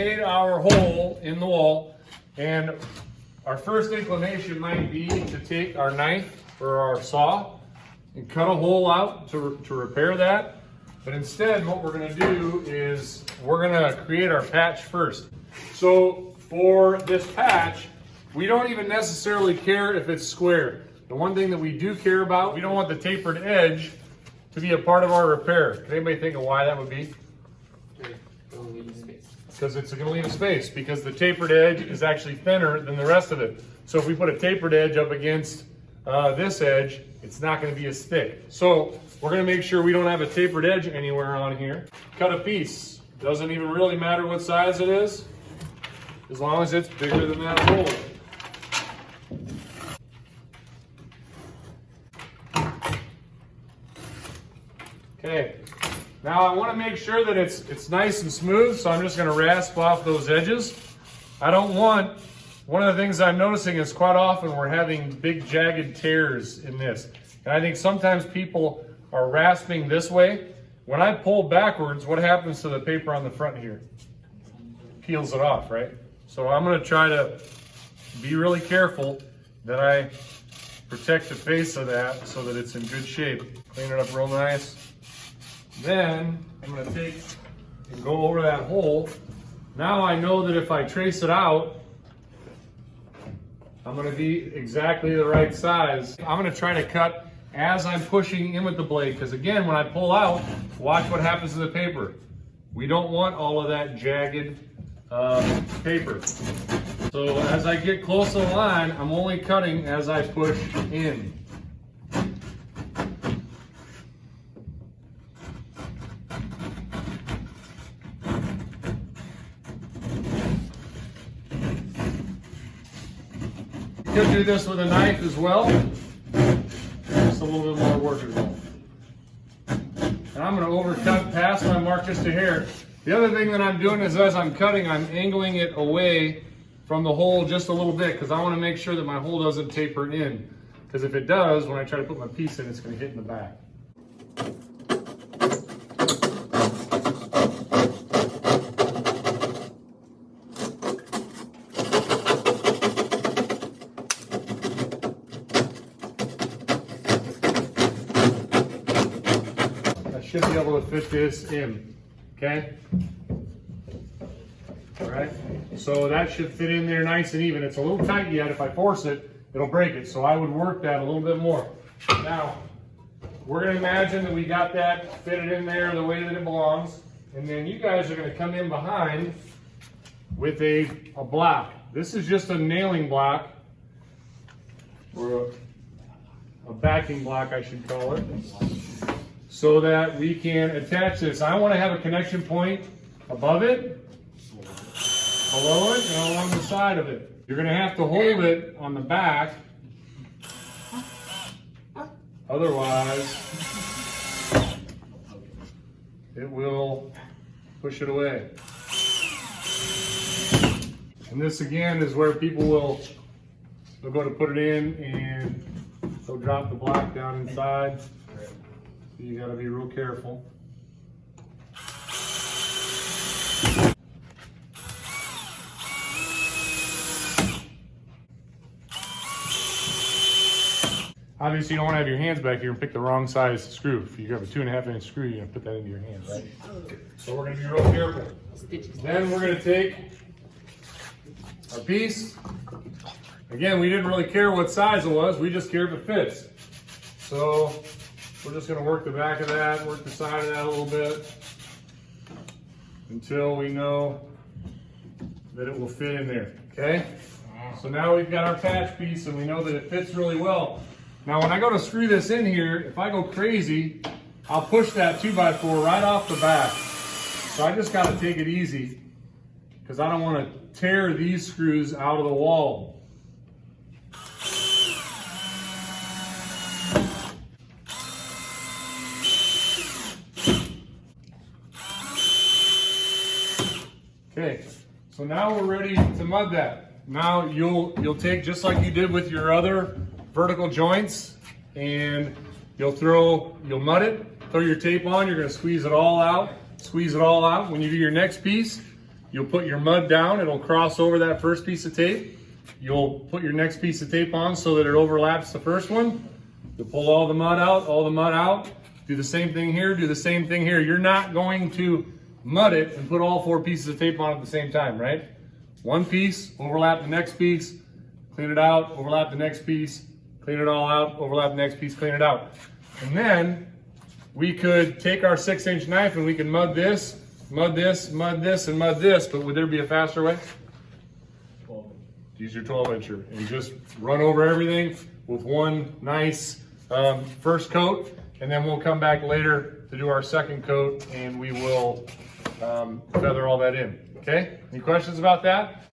Made our hole in the wall, and our first inclination might be to take our knife or our saw and cut a hole out to repair that. But instead, what we're gonna do is we're gonna create our patch first. So for this patch, we don't even necessarily care if it's square. The one thing that we do care about, we don't want the tapered edge to be a part of our repair. Can anybody think of why that would be? Because it's going to leave a space, because the tapered edge is actually thinner than the rest of it. So if we put a tapered edge up against this edge, it's not going to be as thick. So we're going to make sure we don't have a tapered edge anywhere on here. Cut a piece. Doesn't even really matter what size it is, as long as it's bigger than that hole. Okay. Now I want to make sure that it's nice and smooth, so I'm just going to rasp off those edges. I don't want, one of the things I'm noticing is quite often we're having big jagged tears in this. And I think sometimes people are rasping this way. When I pull backwards, what happens to the paper on the front here? Peels it off, right? So I'm going to try to be really careful that I protect the face of that so that it's in good shape. Clean it up real nice. Then I'm going to take and go over that hole. Now I know that if I trace it out, I'm going to be exactly the right size. I'm going to try to cut as I'm pushing in with the blade, because again, when I pull out, watch what happens to the paper. We don't want all of that jagged paper. So as I get close to the line, I'm only cutting as I push in. You could do this with a knife as well. Just a little bit more work involved. And I'm going to overcut past my mark just a hair. The other thing that I'm doing is as I'm cutting, I'm angling it away from the hole just a little bit, because I want to make sure that my hole doesn't taper in. Because if it does, when I try to put my piece in, it's going to hit in the back. Should be able to fit this in, okay? All right, so that should fit in there nice and even. It's a little tight yet. If I force it, it'll break it. So I would work that a little bit more. Now, we're gonna imagine that we got that fitted in there the way that it belongs. And then you guys are gonna come in behind with a block. This is just a nailing block, or a backing block, I should call it, so that we can attach this. I want to have a connection point above it, below it, and along the side of it. You're going to have to hold it on the back, otherwise it will push it away. And this again is where people they'll go to put it in and they'll drop the block down inside. You got to be real careful. Obviously, you don't want to have your hands back here and pick the wrong size screw. If you have a 2.5-inch screw, you're going to put that into your hand, right? So we're going to be real careful. Then we're going to take our piece. Again, we didn't really care what size it was. We just cared if it fits. So we're just going to work the back of that, work the side of that a little bit until we know that it will fit in there, okay? So now we've got our patch piece and we know that it fits really well. Now when I go to screw this in here, if I go crazy, I'll push that 2x4 right off the back. So I just got to take it easy because I don't want to tear these screws out of the wall. Okay, so now we're ready to mud that. Now you'll take, just like you did with your other vertical joints, and you'll mud it, throw your tape on, you're gonna squeeze it all out. When you do your next piece, You'll put your mud down, it'll cross over that first piece of tape. You'll put your next piece of tape on so that it overlaps the first one. You'll pull all the mud out, do the same thing here, do the same thing here. You're not going to mud it and put all 4 pieces of tape on at the same time, right? One piece, overlap the next piece, clean it out, overlap the next piece, clean it all out, overlap the next piece, clean it out. And then we could take our 6-inch knife and we can mud this, mud this, mud this, and mud this, but would there be a faster way? 12. Use your 12-incher and just run over everything with one nice first coat, and then we'll come back later to do our second coat and we will feather all that in. Okay? Any questions about that?